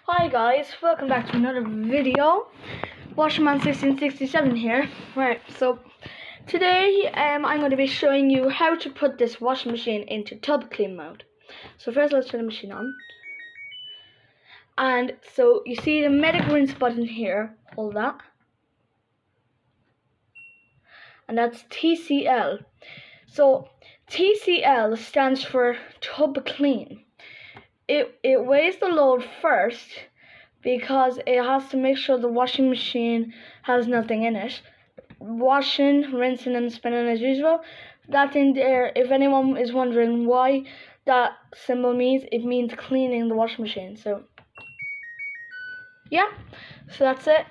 Hi guys, welcome back to another video. Washerman1667 here. Right, so today I'm going to be showing you how to put this washing machine into tub clean mode. So first let's turn the machine on. And so you see the medic rinse button here, hold that. And that's TCL. So TCL stands for tub clean. It weighs the load first because it has to make sure the washing machine has nothing in it. Washing, rinsing and spinning as usual. That thing there, if anyone is wondering why that symbol means, it means cleaning the washing machine. So yeah, so that's it.